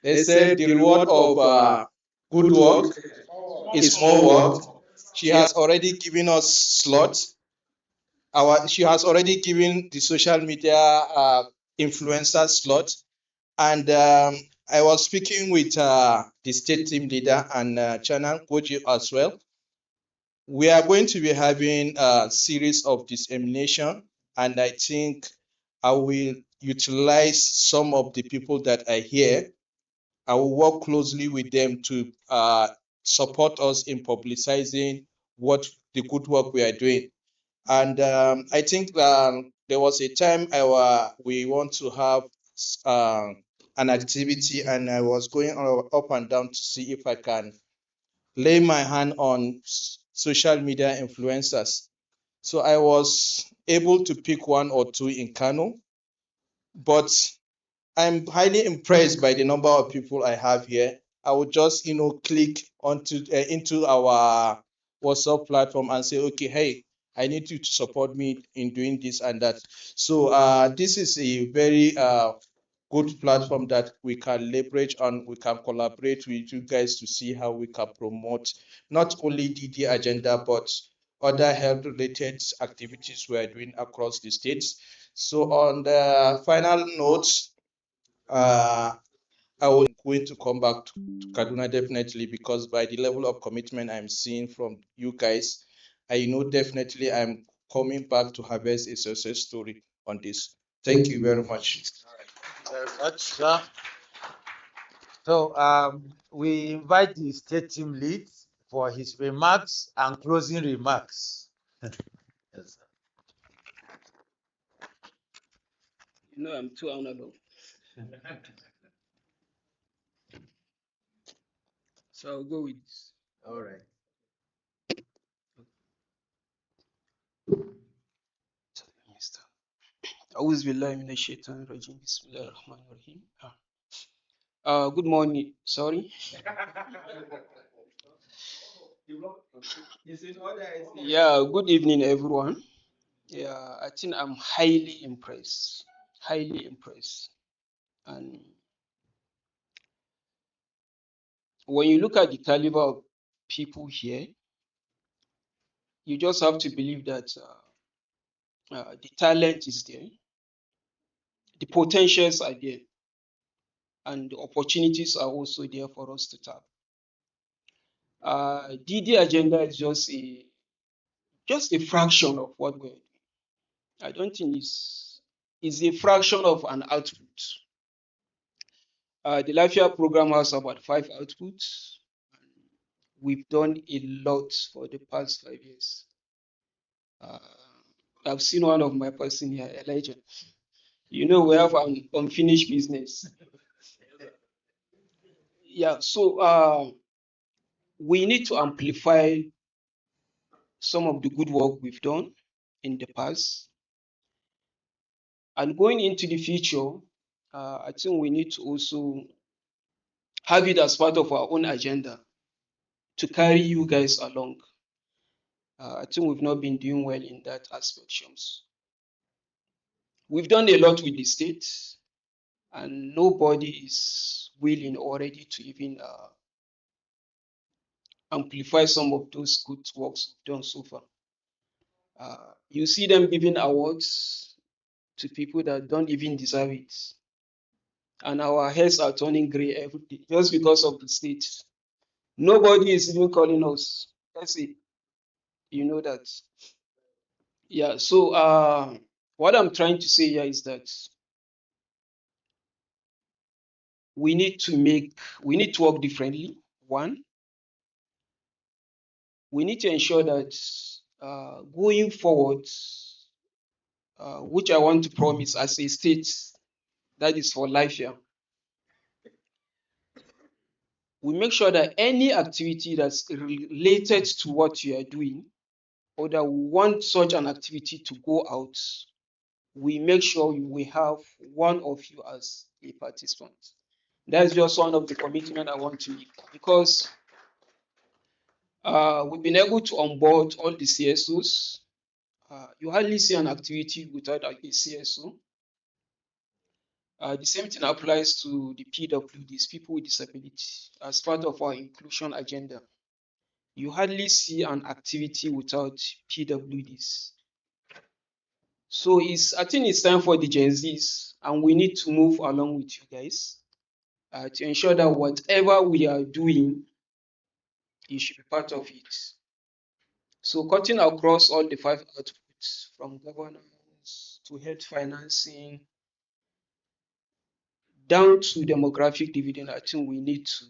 they said the reward of good work is more work. She has already given us slots. She has already given the social media influencer slot, and I was speaking with the state team leader and channel coach as well. We are going to be having a series of dissemination, and I think I will utilize some of the people that are here. I will work closely with them to support us in publicizing what the good work we are doing. And I think there was a time we want to have an activity, and I was going up and down to see if I can lay my hand on social media influencers. So I was able to pick one or two in Kano, but I'm highly impressed by the number of people I have here. I would just, click onto into our WhatsApp platform and say, okay, hey, I need you to support me in doing this and that. So this is a very good platform that we can leverage and we can collaborate with you guys to see how we can promote not only DD agenda but other health related activities we are doing across the states. So on the final note, I will going to come back to Kaduna definitely, because by the level of commitment I'm seeing from you guys, I know definitely I'm coming back to harvest a success story on this. Thank you very much. Very much, sir. So we invite the state team lead for his remarks and closing remarks. Yes, sir. You know, I'm too honorable. So I'll go with this. All right. أعوذ بالله من الشيطان الرجيم بسم الله الرحمن الرحيم. Good morning. Sorry. Yeah, good evening, everyone. Yeah, I think I'm highly impressed. Highly impressed. And when you look at the caliber of people here, you just have to believe that the talent is there, the potentials are there, and the opportunities are also there for us to tap. DD agenda is just a fraction of what we're doing. I don't think it's a fraction of an output. The Lafiya program has about 5 outputs. We've done a lot for the past 5 years. I've seen one of my person here, Elijah. You know, we have an unfinished business. Yeah, so we need to amplify some of the good work we've done in the past. And going into the future, I think we need to also have it as part of our own agenda to carry you guys along. I think we've not been doing well in that aspect. We've done a lot with the state, and nobody is willing or ready to even amplify some of those good works we've done so far. You see them giving awards to people that don't even deserve it. And our heads are turning gray every day just because of the state. Nobody is even calling us. That's it. You know that. Yeah, so what I'm trying to say here is that we need to work differently. One, we need to ensure that going forward, which I want to promise as a state, that is for life here. we make sure that any activity that's related to what you are doing, or that we want such an activity to go out, we make sure we have one of you as a participant. That's just one of the commitment I want to make, because we've been able to onboard all the CSOs. You hardly see an activity without a CSO. The same thing applies to the PWDs, people with disability, as part of our inclusion agenda. You hardly see an activity without PWDs. So I think it's time for the Gen Zs, and we need to move along with you guys to ensure that whatever we are doing, you should be part of it. So cutting across all the 5 outputs, from governance to health financing, down to demographic dividend, I think we need to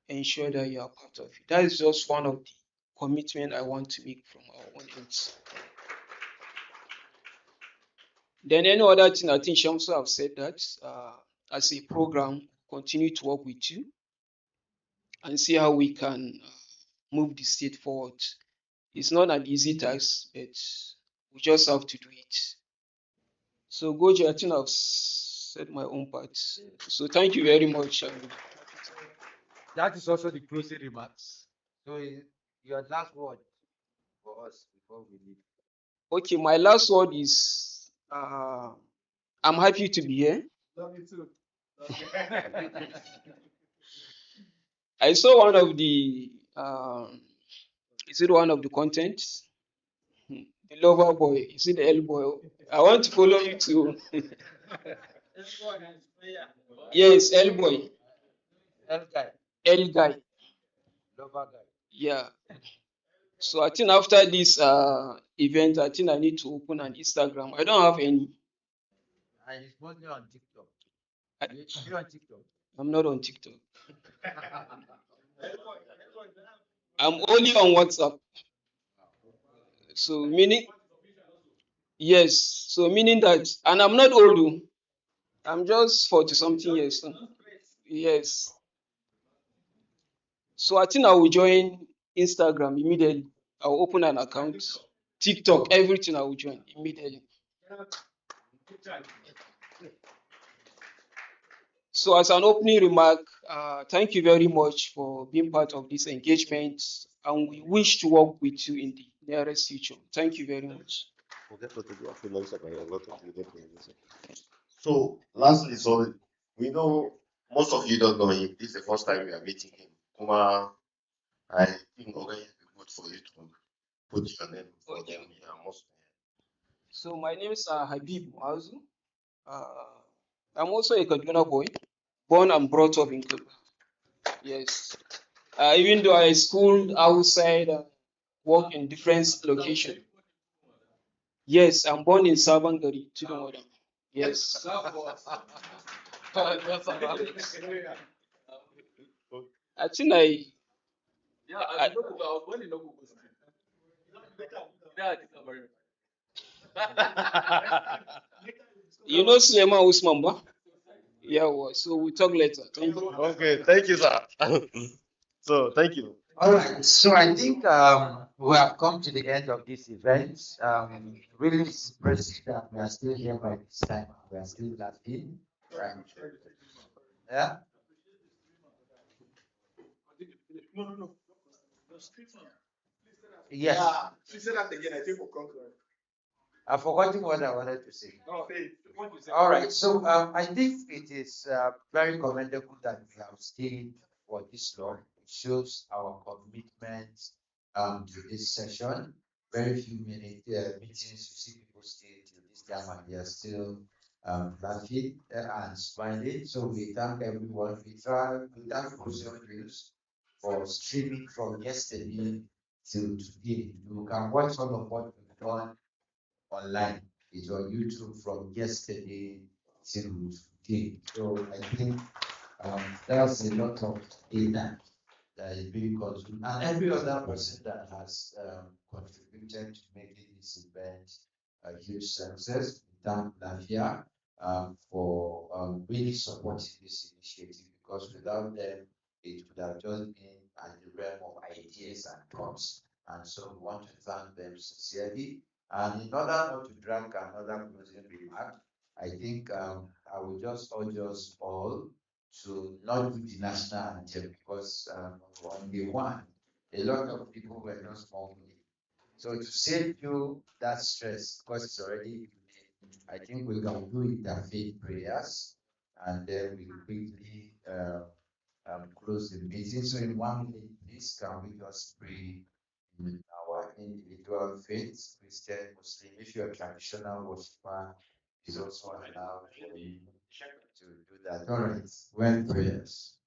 ensure that you are part of it. That is just one of the commitment I want to make from our own ends. Then any other thing, I think Shamsu have said that as a program, continue to work with you and see how we can move the state forward. It's not an easy task, but we just have to do it. So Goji, I think I've said my own part. So thank you very much. That is also the closing remarks. So your last word for us before we leave. Okay, my last word is I'm happy to be here. Love you too. I saw one of the is it one of the contents? The lover boy, is it the L boy? I want to follow you too. Yes, L boy. L guy. L guy. Lover guy. Yeah. So I think after this event, I think I need to open an Instagram. I don't have any. And it's mostly on TikTok. I, You're on TikTok. I'm not on TikTok. I'm only on WhatsApp. So meaning, yes. So meaning that, and I'm not old. I'm just 40 something years. Yes. So I think I will join Instagram immediately. I'll open an account. TikTok, everything I will join immediately. So as an opening remark, thank you very much for being part of this engagement, and we wish to work with you in the nearest future. Thank you very much. So, lastly, so we know most of you don't know him. This is the first time we are meeting him. Kuma, I think already be good for you to put your name for them. Yeah, most. So my name is Habib Muazu. I'm also a Kaduna boy, born and brought up in Kaduna. Yes. Even though I schooled outside, work in different locations. Yes, I'm born in Sabangari, Tudunwada. Yes. I think you know Suleiman Usman, ba? Yeah, well, so we talk later. Thank you. Okay, thank you, sir. So, thank you. All right. So I think we have come to the end of this event. Really impressive that we are still here by this time. We are still laughing. Right. Yeah. No. Yes. She said that again. I think for conclusion. I've forgotten what I wanted to say. No, All right. So I think it is very commendable that we have stayed for this long. It shows our commitment to this session. Very few meetings, you see people stay till this time and they are still laughing and smiling. So we thank everyone. We thank Procyon News for streaming from yesterday till today. You can watch all of what we've done online. It's on YouTube from yesterday till today. So I think that's a lot of data that is being consumed. And every other person that has contributed to making this event a huge success. We thank Lafiya for really supporting this initiative, because without them, it would have just been at the realm of ideas and thoughts. And so we want to thank them sincerely. And in order not to drag another closing remark, I think I will just urge us all to not do the national anthem because on day one, a lot of people were not smoking. So to save you that stress, because it's already evening, I think we can do interfaith prayers and then we quickly close the meeting. So in 1 minute, please, can we just pray in our individual faiths, Christian, Muslim? If you're a traditional worshiper, it's also allowed for you to do that. All right, when prayers.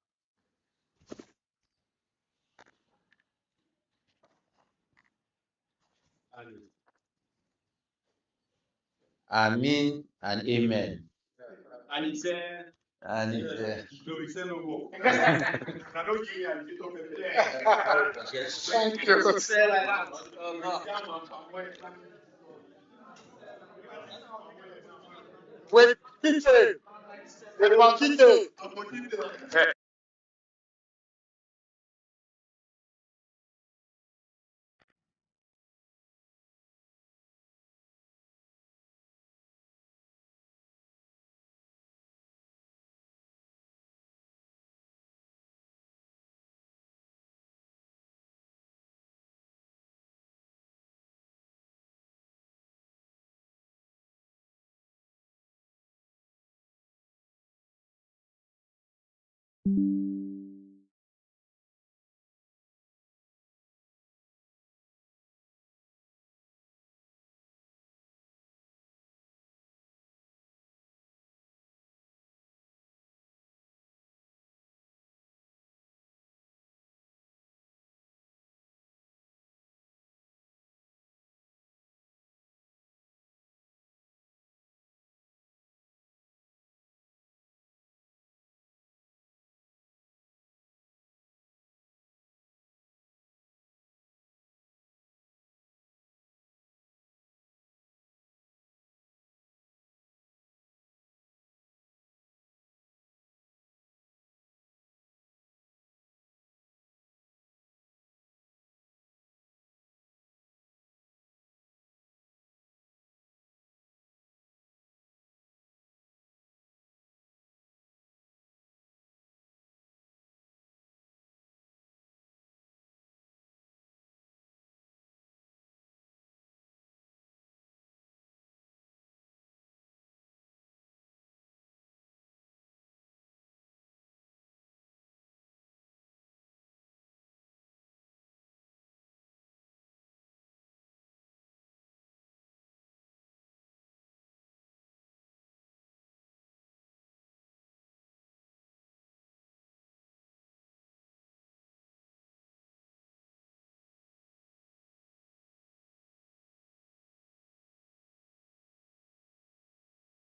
Amen and amen. And he said, And no, he said no more. thank you. With Kite, with Makite.